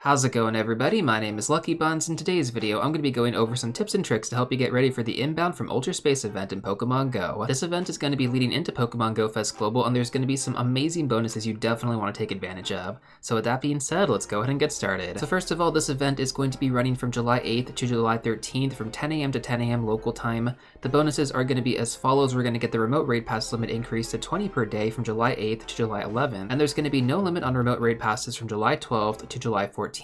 How's it going, everybody? My name is Lucky Buns. In today's video, I'm going to be going over some tips and tricks to help you get ready for the Inbound from Ultra Space event in Pokemon Go. This event is going to be leading into Pokemon Go Fest Global, and there's going to be some amazing bonuses you definitely want to take advantage of. So with that being said, let's go ahead and get started. So first of all, this event is going to be running from July 8th to July 13th from 10 a.m. to 10 a.m. local time. The bonuses are going to be as follows. We're going to get the remote raid pass limit increased to 20 per day from July 8th to July 11th, and there's going to be no limit on remote raid passes from July 12th to July 14th,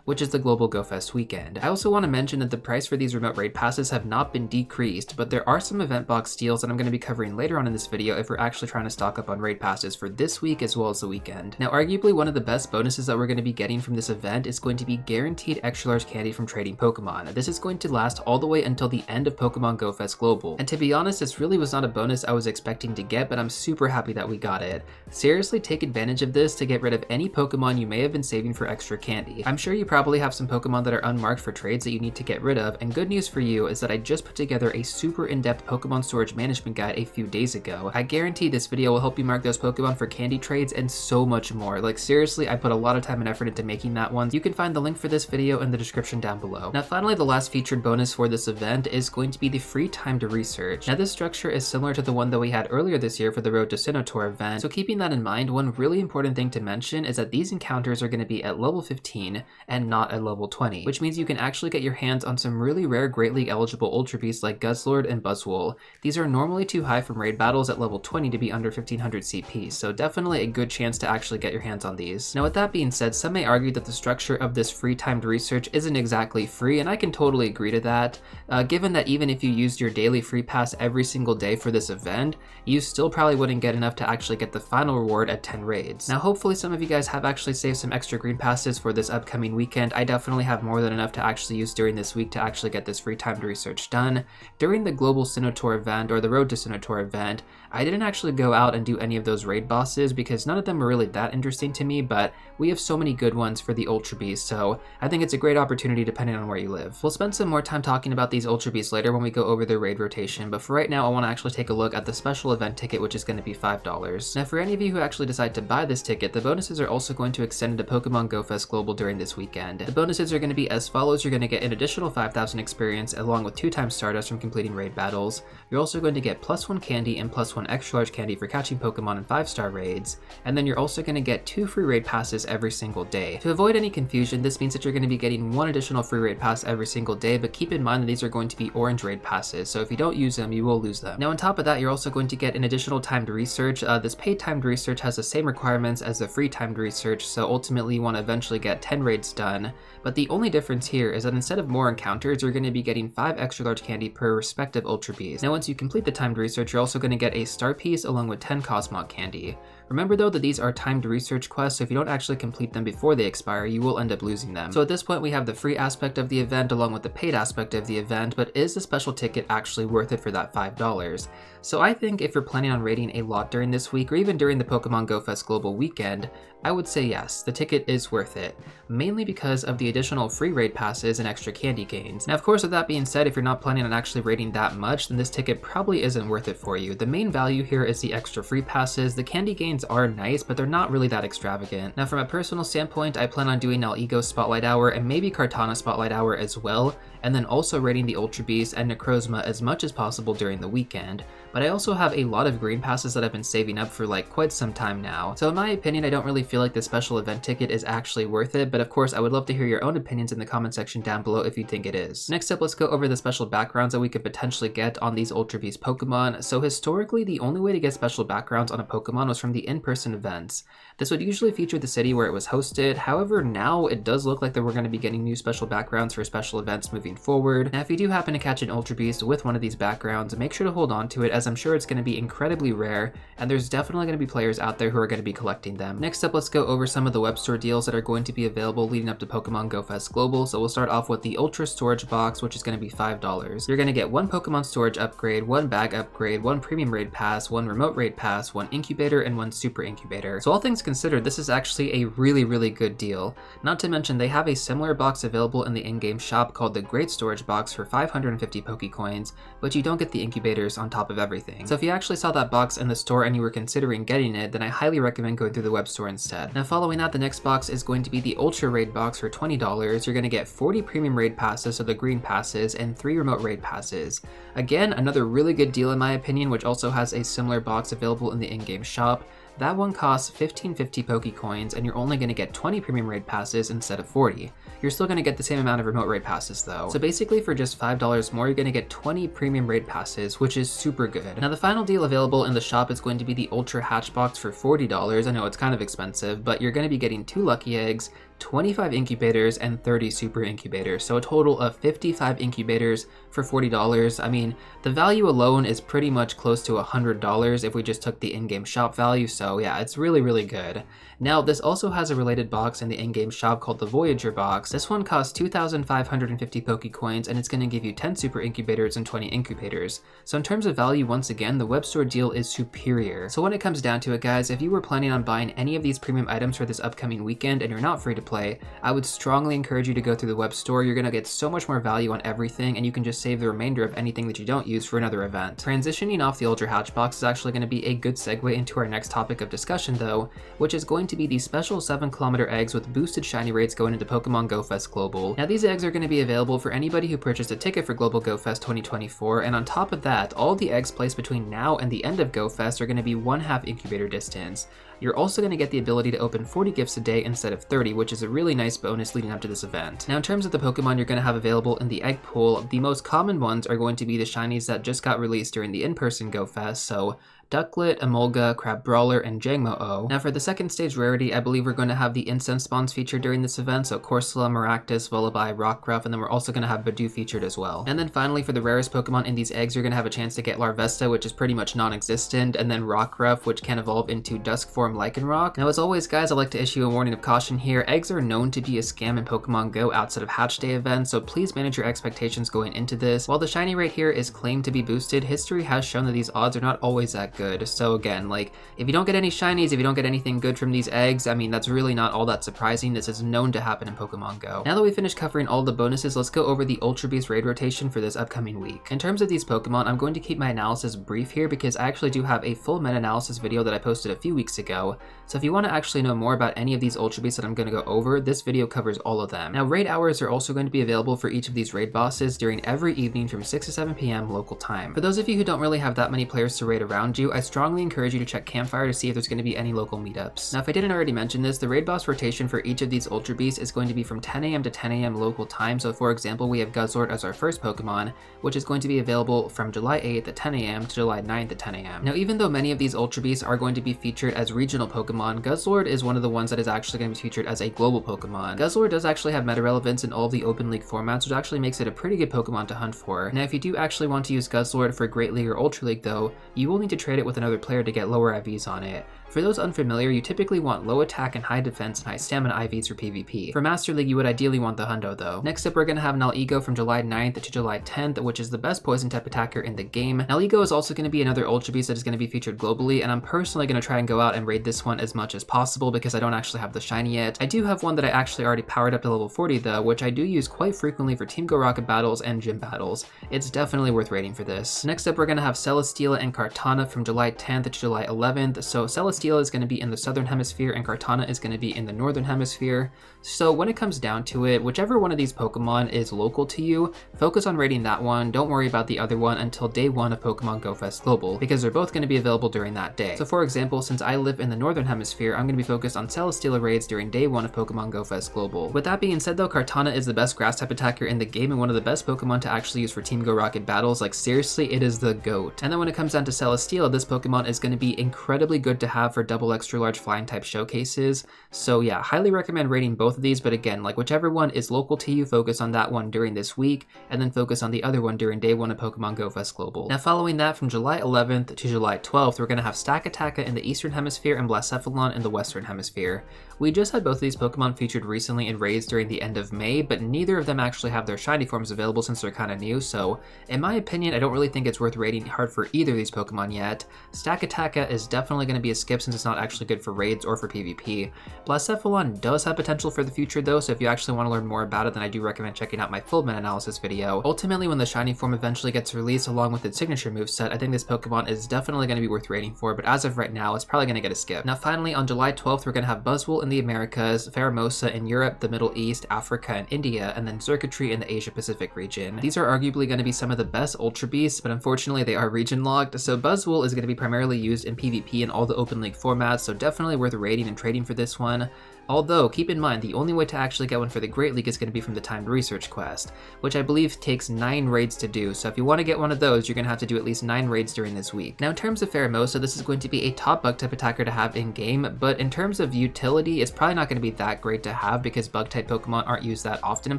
which is the Global Go Fest weekend. I also want to mention that the price for these remote raid passes have not been decreased, but there are some event box deals that I'm going to be covering later on in this video if we're actually trying to stock up on raid passes for this week as well as the weekend. Now, arguably one of the best bonuses that we're going to be getting from this event is going to be guaranteed extra large candy from trading Pokemon. This is going to last all the way until the end of Pokemon Go Fest Global. And to be honest, this really was not a bonus I was expecting to get, but I'm super happy that we got it. Seriously, take advantage of this to get rid of any Pokemon you may have been saving for extra candy. I'm sure you probably have some Pokemon that are unmarked for trades that you need to get rid of, and good news for you is that I just put together a super in-depth Pokemon storage management guide a few days ago. I guarantee this video will help you mark those Pokemon for candy trades and so much more. Like seriously, I put a lot of time and effort into making that one. You can find the link for this video in the description down below. Now finally, the last featured bonus for this event is going to be the free time to research. Now this structure is similar to the one that we had earlier this year for the Road to Sinnoh Tour event, so keeping that in mind, one really important thing to mention is that these encounters are going to be at level 15 and not at level 20, which means you can actually get your hands on some really rare Great League eligible Ultra Beasts like Guzzlord and Buzzwole. These are normally too high from raid battles at level 20 to be under 1500 CP, so definitely a good chance to actually get your hands on these. Now with that being said, some may argue that the structure of this free timed research isn't exactly free, and I can totally agree to that, given that even if you used your daily free pass every single day for this event, you still probably wouldn't get enough to actually get the final reward at 10 raids. Now hopefully some of you guys have actually saved some extra green passes for this upcoming weekend. I definitely have more than enough to actually use during this week to actually get this free timed research done. During the Global Sinnoh Tour event, or the Road to Sinnoh Tour event, I didn't actually go out and do any of those raid bosses because none of them were really that interesting to me, but we have so many good ones for the Ultra Beasts, so I think it's a great opportunity depending on where you live. We'll spend some more time talking about these Ultra Beasts later when we go over their raid rotation, but for right now I want to actually take a look at the special event ticket, which is going to be $5. Now for any of you who actually decide to buy this ticket, the bonuses are also going to extend into Pokemon Go Fest Global during this weekend. The bonuses are going to be as follows. You're going to get an additional 5,000 experience along with 2 times Stardust from completing raid battles. You're also going to get +1 candy and +1 extra large candy for catching Pokemon in 5-star raids, and then you're also going to get 2 free raid passes every single day. To avoid any confusion, this means that you're going to be getting 1 additional free raid pass every single day, but keep in mind that these are going to be orange raid passes, so if you don't use them, you will lose them. Now on top of that, you're also going to get an additional timed research. This paid timed research has the same requirements as the free timed research, so ultimately you want to eventually get 10 raids done, but the only difference here is that instead of more encounters, you're going to be getting 5 extra large candy per respective Ultra Beast. Now once you complete the timed research, you're also going to get a star piece along with 10 Cosmog candy. Remember though that these are timed research quests, so if you don't actually complete them before they expire, you will end up losing them. So at this point we have the free aspect of the event along with the paid aspect of the event, but is the special ticket actually worth it for that $5? So I think if you're planning on raiding a lot during this week or even during the Pokemon Go Fest Global weekend, I would say yes, the ticket is worth it, mainly because of the additional free raid passes and extra candy gains. Now of course, with that being said, if you're not planning on actually raiding that much, then this ticket probably isn't worth it for you. The main value here is the extra free passes. The candy gains are nice, but they're not really that extravagant. Now from a personal standpoint, I plan on doing Ego Spotlight Hour and maybe Kartana Spotlight Hour as well, and then also raiding the Ultra Beast and Necrozma as much as possible during the weekend. But I also have a lot of green passes that I've been saving up for like quite some time now. So in my opinion, I don't really feel like the special event ticket is actually worth it, but of course I would love to hear your own opinions in the comment section down below if you think it is. Next up, let's go over the special backgrounds that we could potentially get on these Ultra Beast Pokemon. So historically, the only way to get special backgrounds on a Pokemon was from the in-person events. This would usually feature the city where it was hosted. However, now it does look like that we're going to be getting new special backgrounds for special events moving forward. Now if you do happen to catch an Ultra Beast with one of these backgrounds, make sure to hold on to it, as I'm sure it's going to be incredibly rare, and there's definitely going to be players out there who are going to be collecting them. Next up, let's go over some of the web store deals that are going to be available leading up to Pokemon Go Fest Global. So we'll start off with the Ultra Storage Box, which is going to be $5. You're going to get 1 Pokemon Storage upgrade, 1 bag upgrade, 1 Premium Raid Pass, 1 Remote Raid Pass, 1 Incubator, and 1 super incubator. So all things considered, this is actually a really good deal. Not to mention they have a similar box available in the in-game shop called the Great Storage Box for 550 Pokecoins, but you don't get the incubators on top of everything. So if you actually saw that box in the store and you were considering getting it, then I highly recommend going through the web store instead. Now following that, the next box is going to be the Ultra Raid box for $20. You're going to get 40 premium raid passes, so the green passes, and 3 remote raid passes. Again, another really good deal in my opinion, which also has a similar box available in the in-game shop. That one costs 1550 Pokecoins, and you're only going to get 20 premium raid passes instead of 40. You're still going to get the same amount of remote raid passes though. So basically for just $5 more, you're going to get 20 premium raid passes, which is super good. Now the final deal available in the shop is going to be the Ultra Hatch box for $40. I know it's kind of expensive, but you're going to be getting 2 lucky eggs, 25 incubators, and 30 super incubators, so a total of 55 incubators for $40. I mean, the value alone is pretty much close to $100 if we just took the in-game shop value, so yeah, it's really good. Now, this also has a related box in the in-game shop called the Voyager box. This one costs 2,550 Pokecoins, and it's going to give you 10 super incubators and 20 incubators. So in terms of value, once again, the web store deal is superior. So when it comes down to it, guys, if you were planning on buying any of these premium items for this upcoming weekend and you're not free to play, I would strongly encourage you to go through the web store. You're going to get so much more value on everything, and you can just save the remainder of anything that you don't use for another event. Transitioning off the Ultra Hatch box is actually going to be a good segue into our next topic of discussion though, which is going to be the special 7km eggs with boosted shiny rates going into Pokemon Go Fest Global. Now these eggs are going to be available for anybody who purchased a ticket for Global Go Fest 2024, and on top of that, all the eggs placed between now and the end of Go Fest are going to be 1/2 incubator distance. You're also going to get the ability to open 40 gifts a day instead of 30, which is a really nice bonus leading up to this event. Now in terms of the Pokemon you're going to have available in the egg pool, the most common ones are going to be the shinies that just got released during the in-person Go Fest, so Ducklet, Emolga, Crab Brawler, and Jangmo-O. Now for the second stage rarity, I believe we're going to have the incense spawns featured during this event, so Corsola, Maractus, Vullaby, Rockruff, and then we're also going to have Badoo featured as well. And then finally, for the rarest Pokemon in these eggs, you're going to have a chance to get Larvesta, which is pretty much non-existent, and then Rockruff, which can evolve into Dusk form Lycanroc. Now as always guys, I'd like to issue a warning of caution here. Eggs are known to be a scam in Pokemon Go outside of Hatch Day events, so please manage your expectations going into this. While the shiny rate here is claimed to be boosted, history has shown that these odds are not always that good. So again, like, if you don't get any shinies, if you don't get anything good from these eggs, I mean, that's really not all that surprising. This is known to happen in Pokemon Go. Now that we finished covering all the bonuses, let's go over the Ultra Beast raid rotation for this upcoming week. In terms of these Pokemon, I'm going to keep my analysis brief here because I actually do have a full meta-analysis video that I posted a few weeks ago. So if you want to actually know more about any of these Ultra Beasts that I'm going to go over, this video covers all of them. Now raid hours are also going to be available for each of these raid bosses during every evening from 6 to 7 p.m. local time. For those of you who don't really have that many players to raid around you, I strongly encourage you to check Campfire to see if there's going to be any local meetups. Now if I didn't already mention this, the raid boss rotation for each of these Ultra Beasts is going to be from 10 a.m. to 10 a.m. local time. So for example, we have Guzzlord as our first Pokemon, which is going to be available from July 8th at 10 a.m. to July 9th at 10 a.m. Now even though many of these Ultra Beasts are going to be featured as regional Pokemon, Guzzlord is one of the ones that is actually going to be featured as a global Pokemon. Guzzlord does actually have meta relevance in all of the Open League formats, which actually makes it a pretty good Pokemon to hunt for. Now if you do actually want to use Guzzlord for Great League or Ultra League though, you will need to trade it with another player to get lower IVs on it. For those unfamiliar, you typically want low attack and high defense and high stamina IVs for PvP. For Master League, you would ideally want the Hundo though. Next up, we're going to have Nalego from July 9th to July 10th, which is the best poison type attacker in the game. Nalego is also going to be another Ultra Beast that is going to be featured globally, and I'm personally going to try and go out and raid this one as much as possible because I don't actually have the shiny yet. I do have one that I actually already powered up to level 40 though, which I do use quite frequently for Team Go Rocket battles and gym battles. It's definitely worth raiding for this. Next up, we're going to have Celesteela and Kartana from July 10th to July 11th. So Celesteela is going to be in the southern hemisphere and Kartana is going to be in the northern hemisphere. So when it comes down to it, whichever one of these Pokemon is local to you, focus on raiding that one. Don't worry about the other one until day 1 of Pokemon Go Fest Global, because they're both going to be available during that day. So for example, since I live in the northern hemisphere, I'm going to be focused on Celesteela raids during day 1 of Pokemon Go Fest Global. With that being said though, Kartana is the best grass type attacker in the game and one of the best Pokemon to actually use for Team Go Rocket battles. Like seriously, it is the GOAT. And then when it comes down to Celesteela, this Pokemon is going to be incredibly good to have for double extra large flying type showcases. So yeah, highly recommend raiding both of these, but again, like whichever one is local to you, focus on that one during this week, and then focus on the other one during day 1 of Pokemon Go Fest Global. Now following that, from July 11th to July 12th, we're going to have Stakataka in the Eastern Hemisphere and Blacephalon in the Western Hemisphere. We just had both of these Pokemon featured recently in raids during the end of May, but neither of them actually have their shiny forms available since they're kind of new, so in my opinion, I don't really think it's worth raiding hard for either of these Pokemon yet. Stakataka is definitely going to be a skip since it's not actually good for raids or for PvP. Blacephalon does have potential for the future though, so if you actually want to learn more about it, then I do recommend checking out my full meta-analysis video. Ultimately, when the shiny form eventually gets released along with its signature moveset, I think this Pokemon is definitely going to be worth raiding for, but as of right now, it's probably going to get a skip. Now finally, on July 12th, we're going to have Buzzwole in the Americas, Pheromosa in Europe, the Middle East, Africa, and India, and then Xurkitree in the Asia Pacific region. These are arguably going to be some of the best Ultra Beasts, but unfortunately they are region locked, so Buzzwole is going to be primarily used in PvP in all the Open League formats, so definitely worth raiding and trading for this one. Although, keep in mind, the only way to actually get one for the Great League is going to be from the Timed Research quest, which I believe takes 9 raids to do, so if you want to get one of those, you're going to have to do at least 9 raids during this week. Now in terms of Pheromosa, this is going to be a top Bug-type attacker to have in-game, but in terms of utility, it's probably not going to be that great to have because Bug-type Pokemon aren't used that often in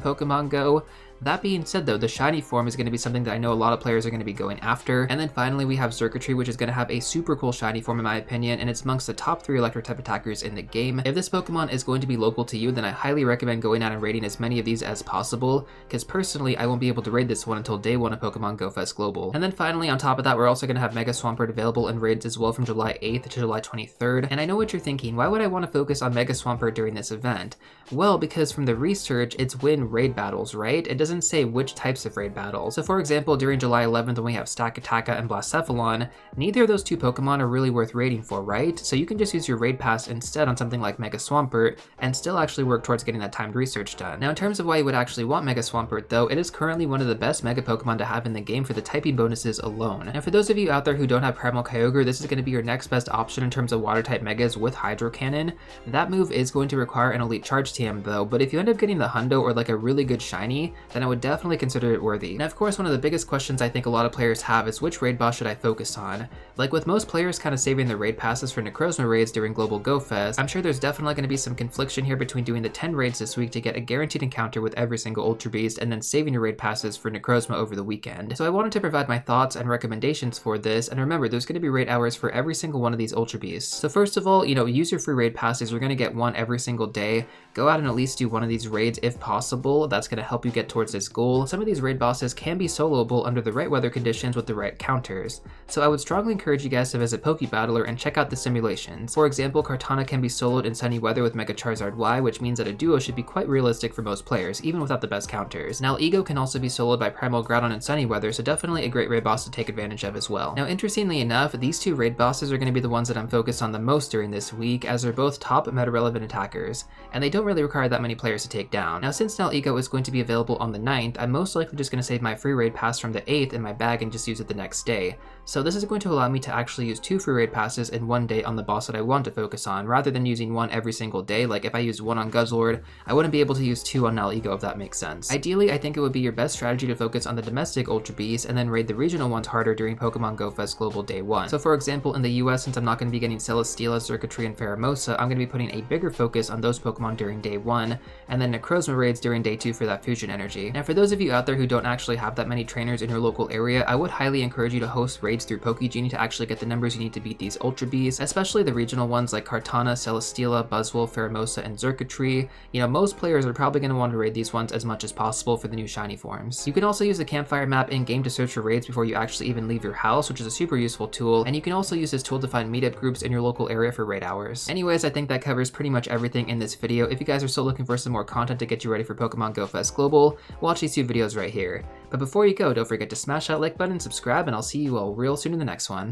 Pokemon Go. That being said though, the shiny form is going to be something that I know a lot of players are going to be going after. And then finally we have Xurkitree, which is going to have a super cool shiny form in my opinion, and it's amongst the top 3 electric type attackers in the game. If this Pokemon is going to be local to you, then I highly recommend going out and raiding as many of these as possible, because personally I won't be able to raid this one until day 1 of Pokemon Go Fest Global. And then finally on top of that, we're also going to have Mega Swampert available in raids as well from July 8th to July 23rd. And I know what you're thinking, why would I want to focus on Mega Swampert during this event? Well, because from the research, it's win raid battles, right? It doesn't say which types of raid battles. So for example, during July 11th when we have Stakataka and Blacephalon, neither of those 2 Pokemon are really worth raiding for, right? So you can just use your raid pass instead on something like Mega Swampert and still actually work towards getting that timed research done. Now in terms of why you would actually want Mega Swampert though, it is currently one of the best Mega Pokemon to have in the game for the typing bonuses alone. And for those of you out there who don't have Primal Kyogre, this is going to be your next best option in terms of water type Megas with Hydro Cannon. That move is going to require an Elite Charge TM though, but if you end up getting the Hundo or like a really good shiny, then I would definitely consider it worthy. Now of course, one of the biggest questions I think a lot of players have is which raid boss should I focus on? Like with most players kind of saving their raid passes for Necrozma raids during Global Go Fest, I'm sure there's definitely going to be some confliction here between doing the 10 raids this week to get a guaranteed encounter with every single Ultra Beast and then saving your raid passes for Necrozma over the weekend. So I wanted to provide my thoughts and recommendations for this, and remember there's going to be raid hours for every single one of these Ultra Beasts. So first of all, use your free raid passes. You're going to get one every single day. Go out and at least do one of these raids if possible. That's going to help you get towards this goal. Some of these raid bosses can be soloable under the right weather conditions with the right counters. So I would strongly encourage you guys to visit PokeBattler and check out the simulations. For example, Kartana can be soloed in sunny weather with Mega Charizard Y, which means that a duo should be quite realistic for most players, even without the best counters. Now Ego can also be soloed by Primal Groudon in sunny weather, so definitely a great raid boss to take advantage of as well. Now interestingly enough, these 2 raid bosses are going to be the ones that I'm focused on the most during this week, as they're both top meta-relevant attackers, and they don't really require that many players to take down. Now since Ego is going to be available on the 9th, I'm most likely just going to save my free raid pass from the 8th in my bag and just use it the next day. So this is going to allow me to actually use 2 free raid passes in one day on the boss that I want to focus on, rather than using one every single day. Like if I used one on Guzzlord, I wouldn't be able to use 2 on Ego if that makes sense. Ideally, I think it would be your best strategy to focus on the domestic Ultra Beasts and then raid the regional ones harder during Pokemon Go Fest Global Day 1. So for example, in the US, since I'm not going to be getting Celesteela, Xurkitree, and Pheromosa, I'm going to be putting a bigger focus on those Pokemon during Day 1, and then Necrozma raids during Day 2 for that fusion energy. Now for those of you out there who don't actually have that many trainers in your local area, I would highly encourage you to host raids through PokeGenie to actually get the numbers you need to beat these Ultra Beasts, especially the regional ones like Kartana, Celesteela, Buzzwole, Pheromosa, and Xurkitree. Most players are probably going to want to raid these ones as much as possible for the new shiny forms. You can also use the campfire map in-game to search for raids before you actually even leave your house, which is a super useful tool, and you can also use this tool to find meetup groups in your local area for raid hours. Anyways, I think that covers pretty much everything in this video. If you guys are still looking for some more content to get you ready for Pokemon Go Fest Global, watch these 2 videos right here. But before you go, don't forget to smash that like button, subscribe, and I'll see you all real soon in the next one.